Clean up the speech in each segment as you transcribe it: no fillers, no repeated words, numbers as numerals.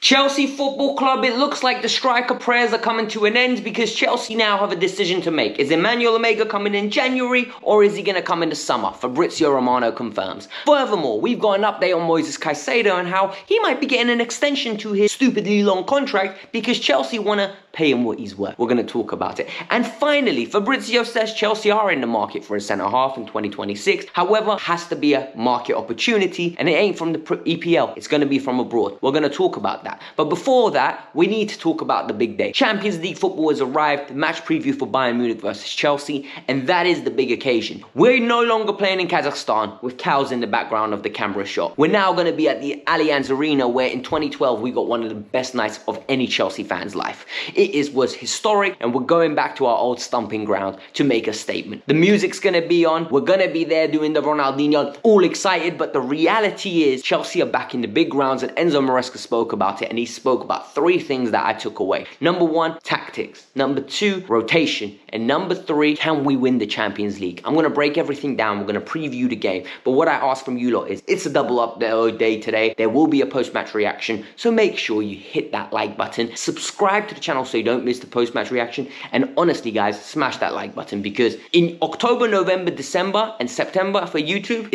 Chelsea Football Club, it looks like the striker prayers are coming to an end because Chelsea now have a decision to make. Is Emanuel Emegha coming in January or is he going to come in the summer? Fabrizio Romano confirms. Furthermore, we've got an update on Moises Caicedo and how he might be getting an extension to his stupidly long contract because Chelsea want to pay him what he's worth. We're going to talk about it. And finally, Fabrizio says Chelsea are in the market for a centre-half in 2026. However, has to be a market opportunity and it ain't from the EPL. It's going to be from abroad. We're going to talk about that. But before that, we need to talk about the big day. Champions League football has arrived, the match preview for Bayern Munich versus Chelsea, and that is the big occasion. We're no longer playing in Kazakhstan with cows in the background of the camera shot. We're now going to be at the Allianz Arena where in 2012 we got one of the best nights of any Chelsea fan's life. It was historic and we're going back to our old stomping ground to make a statement. The music's going to be on, we're going to be there doing the Ronaldinho, all excited, but the reality is Chelsea are back in the big grounds and Enzo Maresca spoke about it and he spoke about three things that I took away. Number one, tactics. Number two, rotation. And number three, can we win the Champions League? I'm going to break everything down. We're going to preview the game. But what I ask from you lot is, it's a double up day today. There will be a post-match reaction. So make sure you hit that like button. Subscribe to the channel so you don't miss the post-match reaction. And honestly, guys, smash that like button because in October, November, December, and September for YouTube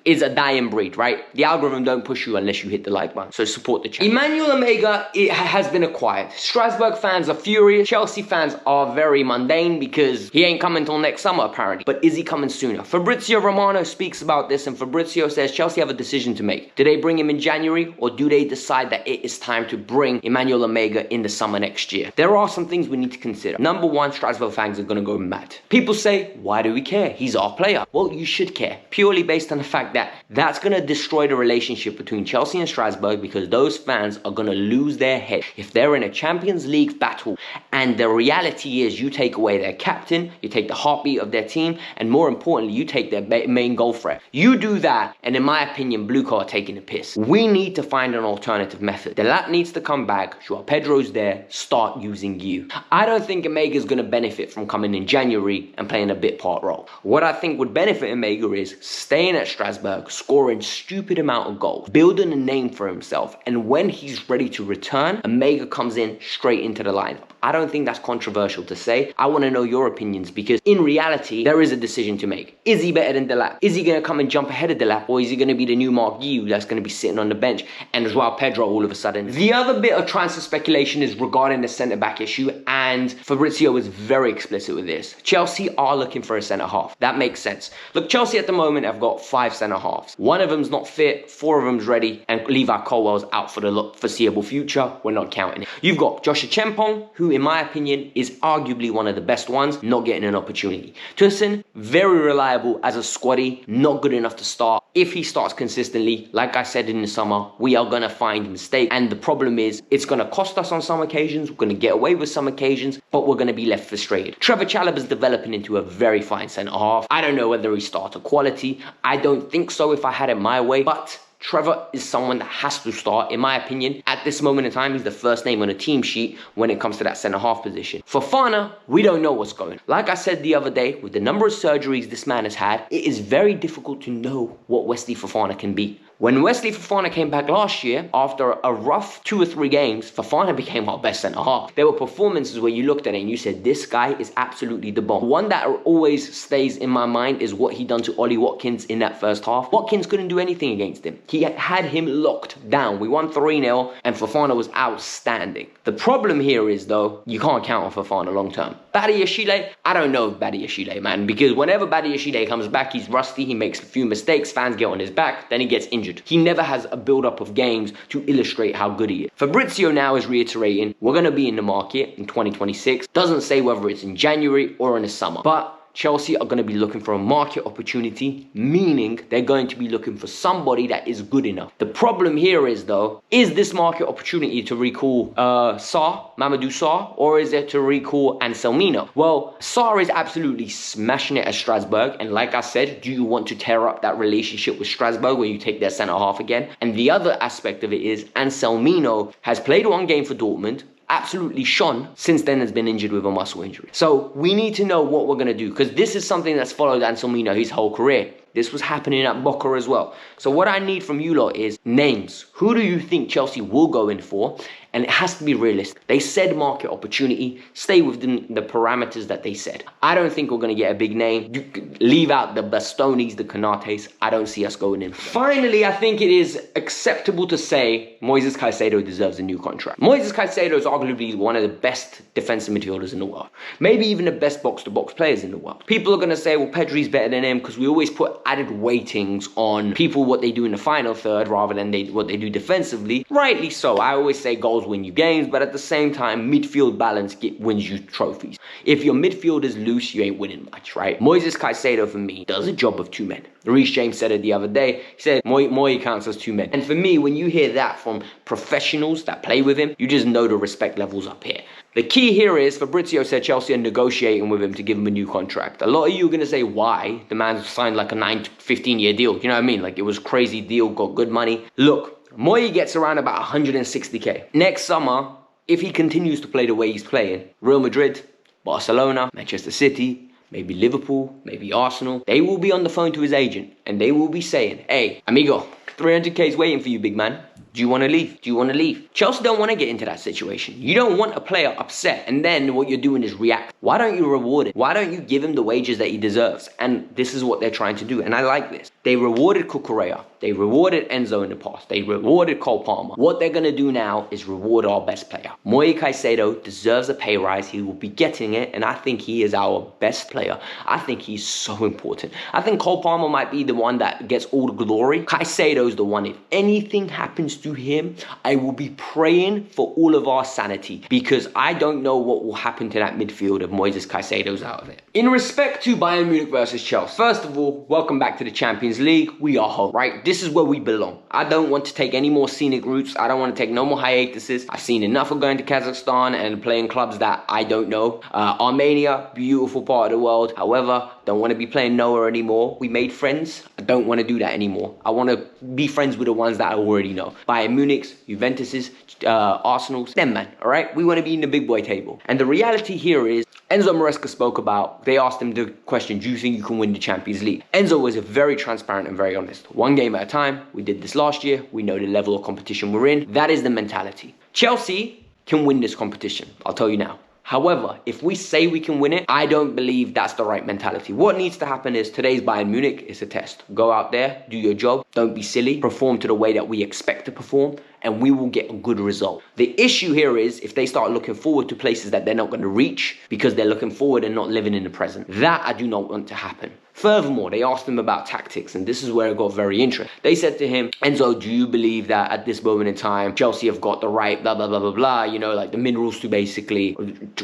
is a dying breed, right? The algorithm don't push you unless you hit the like button. So support the channel. Emanuel Emegha, it has been acquired. Strasbourg fans are furious. Chelsea fans are very mundane because he ain't coming till next summer apparently. But is he coming sooner? Fabrizio Romano speaks about this and Fabrizio says Chelsea have a decision to make. Do they bring him in January or do they decide that it is time to bring Emanuel Emegha in the summer next year? There are some things we need to consider. Number one, Strasbourg fans are going to go mad. People say, why do we care? He's our player. Well, you should care purely based on the fact that that's going to destroy the relationship between Chelsea and Strasbourg because those fans are going to lose their head. If they're in a Champions League battle and the reality is you take away their captain, you take the heartbeat of their team, and more importantly, you take their main goal threat. You do that, and in my opinion, Blue Car are taking a piss. We need to find an alternative method. Delap needs to come back. Joao Pedro's there. Start using you. I don't think Emegha is going to benefit from coming in January and playing a bit part role. What I think would benefit Emegha is staying at Strasbourg, scoring stupid amount of goals, building a name for himself, and when he's ready to return, Emegha comes in straight into the lineup. I don't think that's controversial to say. I want to know your opinions because in reality, there is a decision to make. Is he better than Delap? Is he going to come and jump ahead of Delap or is he going to be the new Mark Guiu that's going to be sitting on the bench and Joao Pedro all of a sudden? The other bit of transfer speculation is regarding the centre-back issue and Fabrizio was very explicit with this. Chelsea are looking for a centre-half. That makes sense. Look, Chelsea at the moment have got 5 centre-halves. One of them's not fit, 4 of them's ready and Levi Colwell's out for the foreseeable future. We're not counting it. You've got Joshua Chempong, who in my opinion is arguably one of the best ones, not getting an opportunity. Tosin, very reliable as a squaddy, not good enough to start. If he starts consistently, like I said in the summer, we are going to find mistakes. And the problem is, it's going to cost us on some occasions, we're going to get away with some occasions, but we're going to be left frustrated. Trevor Chalobah is developing into a very fine centre-half. I don't know whether he's starter quality. I don't think so if I had it my way, but Trevor is someone that has to start, in my opinion. At this moment in time, he's the first name on a team sheet when it comes to that centre-half position. Fofana, we don't know what's going on. Like I said the other day, with the number of surgeries this man has had, it is very difficult to know what Wesley Fofana can be. When Wesley Fofana came back last year, after a rough 2 or 3 games, Fofana became our best centre-half. There were performances where you looked at it and you said, this guy is absolutely the bomb. One that always stays in my mind is what he done to Ollie Watkins in that first half. Watkins couldn't do anything against him. He had him locked down. We won 3-0 and Fofana was outstanding. The problem here is, though, you can't count on Fofana long term. Badiashile, I don't know Badiashile, man, because whenever Badiashile comes back, he's rusty, he makes a few mistakes, fans get on his back, then he gets injured. He never has a build-up of games to illustrate how good he is. Fabrizio now is reiterating, we're going to be in the market in 2026. Doesn't say whether it's in January or in the summer, but Chelsea are going to be looking for a market opportunity, meaning they're going to be looking for somebody that is good enough. The problem here is, though, is this market opportunity to recall Mamadou Sarr, or is it to recall Anselmino? Well, Sarr is absolutely smashing it at Strasbourg, and like I said, do you want to tear up that relationship with Strasbourg when you take their centre-half again? And the other aspect of it is Anselmino has played 1 game for Dortmund, absolutely shone, since then has been injured with a muscle injury. So we need to know what we're going to do because this is something that's followed Anselmino his whole career. This was happening at Boca as well. So what I need from you lot is names. Who do you think Chelsea will go in for? And it has to be realistic. They said market opportunity. Stay within the parameters that they said. I don't think we're going to get a big name. You leave out the Bastonis, the Canates. I don't see us going in. Finally, I think it is acceptable to say Moises Caicedo deserves a new contract. Moises Caicedo is arguably one of the best defensive midfielders in the world. Maybe even the best box-to-box players in the world. People are going to say, well, Pedri's better than him because we always put added weightings on people, what they do in the final third rather than what they do defensively. Rightly so. I always say goals win you games, but at the same time, midfield balance wins you trophies. If your midfield is loose, you ain't winning much, right? Moises Caicedo, for me, does a job of two men. Reece James said it the other day. He said, Moi counts as two men. And for me, when you hear that from professionals that play with him, you just know the respect levels up here. The key here is, Fabrizio said Chelsea are negotiating with him to give him a new contract. A lot of you are going to say, why? The man signed like a 15-year deal. You know what I mean? Like, it was a crazy deal, got good money. Look, Moi gets around about 160k. Next summer, if he continues to play the way he's playing, Real Madrid, Barcelona, Manchester City, maybe Liverpool, maybe Arsenal, they will be on the phone to his agent and they will be saying, hey, amigo, 300k is waiting for you, big man. Do you want to leave? Do you want to leave? Chelsea don't want to get into that situation. You don't want a player upset and then what you're doing is react. Why don't you reward it? Why don't you give him the wages that he deserves? And this is what they're trying to do. And I like this. They rewarded Cucurella. They rewarded Enzo in the past. They rewarded Cole Palmer. What they're going to do now is reward our best player. Moises Caicedo deserves a pay rise. He will be getting it. And I think he is our best player. I think he's so important. I think Cole Palmer might be the one that gets all the glory. Caicedo's the one. If anything happens to him, I will be praying for all of our sanity because I don't know what will happen to that midfield if Moises Caicedo's out of it. In respect to Bayern Munich versus Chelsea, first of all, welcome back to the Champions League. We are home, right? This is where we belong. I don't want to take any more scenic routes. I don't want to take no more hiatuses. I've seen enough of going to Kazakhstan and playing clubs that I don't know. Armenia, beautiful part of the world. However, don't want to be playing Noah anymore. We made friends. I don't want to do that anymore. I want to be friends with the ones that I already know. Bayern Munich's, Juventus's, Arsenal's, them man, all right? We want to be in the big boy table. And the reality here is, Enzo Maresca spoke about, they asked him the question, do you think you can win the Champions League? Enzo was very transparent and very honest. One game at a time. We did this last year. We know the level of competition we're in. That is the mentality. Chelsea can win this competition. I'll tell you now. However, if we say we can win it, I don't believe that's the right mentality. What needs to happen is today's Bayern Munich is a test. Go out there, do your job, don't be silly, perform to the way that we expect to perform, and we will get a good result. The issue here is if they start looking forward to places that they're not going to reach because they're looking forward and not living in the present. That I do not want to happen. Furthermore, they asked him about tactics, and this is where it got very interesting. They said to him, Enzo, do you believe that at this moment in time, Chelsea have got the right blah, blah, blah, blah, blah, you know, like the minerals to basically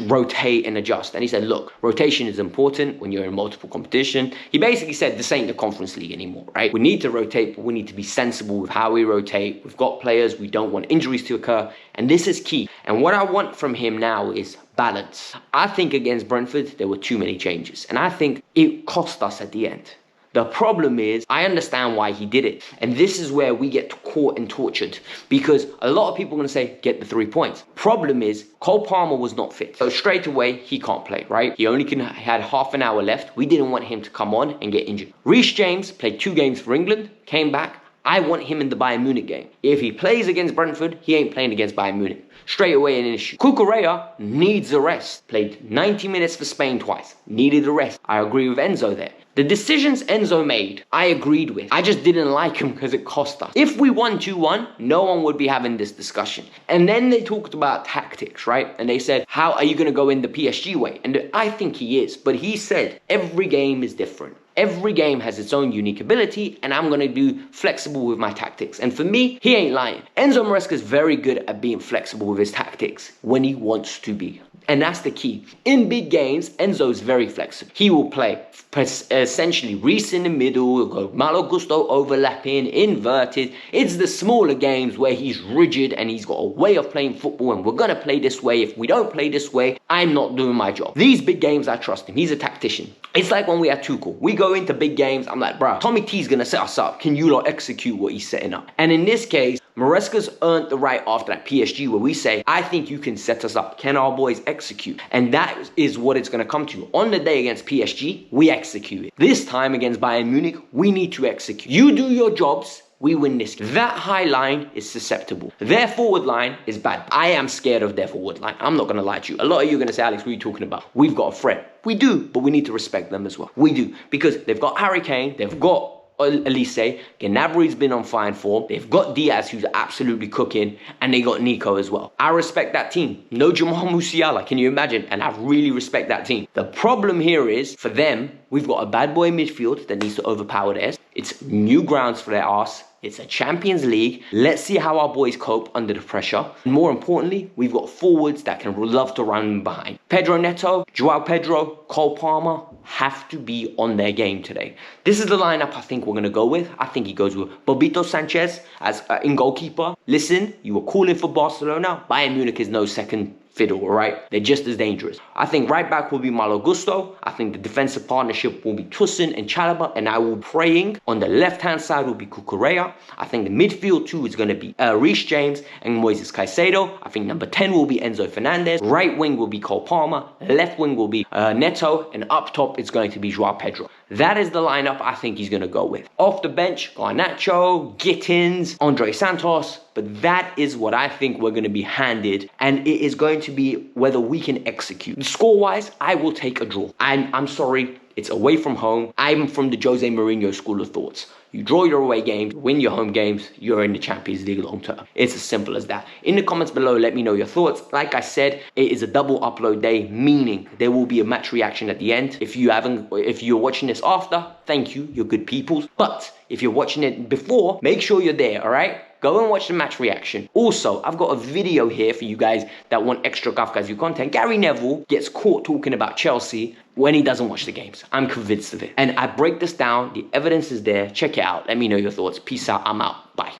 rotate and adjust? And he said, look, rotation is important when you're in multiple competition. He basically said this ain't the Conference League anymore, right? We need to rotate, but we need to be sensible with how we rotate. We've got players, we don't want injuries to occur, and this is key. And what I want from him now is balance. I think against Brentford, there were too many changes, and I think it cost us at the end. The problem is, I understand why he did it. And this is where we get caught and tortured. Because a lot of people are going to say, get the 3 points. Problem is, Cole Palmer was not fit. So straight away, he can't play, right? He only had half an hour left. We didn't want him to come on and get injured. Reece James played 2 games for England, came back. I want him in the Bayern Munich game. If he plays against Brentford, he ain't playing against Bayern Munich. Straight away an issue. Cucurella needs a rest. Played 90 minutes for Spain twice. Needed a rest. I agree with Enzo there. The decisions Enzo made, I agreed with. I just didn't like him because it cost us. If we won 2-1, no one would be having this discussion. And then they talked about tactics, right? And they said, how are you going to go in the PSG way? And I think he is. But he said, every game is different. Every game has its own unique ability, and I'm going to be flexible with my tactics. And for me, he ain't lying. Enzo Maresca is very good at being flexible with his tactics when he wants to be. And that's the key. In big games, Enzo is very flexible. He will play essentially Reece in the middle, go Malo Gusto overlapping, inverted. It's the smaller games where he's rigid and he's got a way of playing football, and we're going to play this way. If we don't play this way, I'm not doing my job. These big games, I trust him. He's a tactician. It's like when we had Tuchel. We go into big games, I'm like, bro, Tommy T's gonna set us up. Can you lot execute what he's setting up? And in this case, Maresca's earned the right after that PSG where we say, I think you can set us up. Can our boys execute? And that is what it's going to come to. On the day against PSG, we execute it. This time against Bayern Munich, we need to execute. You do your jobs, we win this game. That high line is susceptible. Their forward line is bad. I am scared of their forward line. I'm not going to lie to you. A lot of you are going to say, Alex, what are you talking about? We've got a threat. We do, but we need to respect them as well. We do. Because they've got Harry Kane, they've got Elise, Gnabry's been on fine form, they've got Diaz who's absolutely cooking, and they got Nico as well. I respect that team. No Jamal Musiala, can you imagine? And I really respect that team. The problem here is, for them, we've got a bad boy midfield that needs to overpower theirs. It's new grounds for their arse. It's a Champions League. Let's see how our boys cope under the pressure. And more importantly, we've got forwards that can love to run behind. Pedro Neto, Joao Pedro, Cole Palmer have to be on their game today. This is the lineup I think we're going to go with. I think he goes with Bobito Sanchez as in goalkeeper. Listen, you were calling for Barcelona. Bayern Munich is no second fiddle, all right? They're just as dangerous. I think right back will be Malo Gusto. I think the defensive partnership will be Tosin and Chalobah, and I will be praying on the left-hand side will be Cucurella. I think the midfield too is going to be Reece James and Moises Caicedo. I think number 10 will be Enzo Fernandez. Right wing will be Cole Palmer. Left wing will be Neto, and up top it's going to be Joao Pedro. That is the lineup I think he's going to go with. Off the bench, Garnacho, Gittins, Andre Santos. But that is what I think we're going to be handed. And it is going to be whether we can execute. Score-wise, I will take a draw. I'm sorry, it's away from home. I'm from the Jose Mourinho school of thoughts. You draw your away games, win your home games, you're in the Champions League long term. It's as simple as that. In the comments below, let me know your thoughts. Like I said, it is a double upload day, meaning there will be a match reaction at the end. If you're watching this after, thank you, you're good people. But if you're watching it before, make sure you're there, all right? Go and watch the match reaction. Also, I've got a video here for you guys that want extra Kavkas View content. Gary Neville gets caught talking about Chelsea when he doesn't watch the games. I'm convinced of it. And I break this down. The evidence is there. Check it out. Let me know your thoughts. Peace out. I'm out. Bye.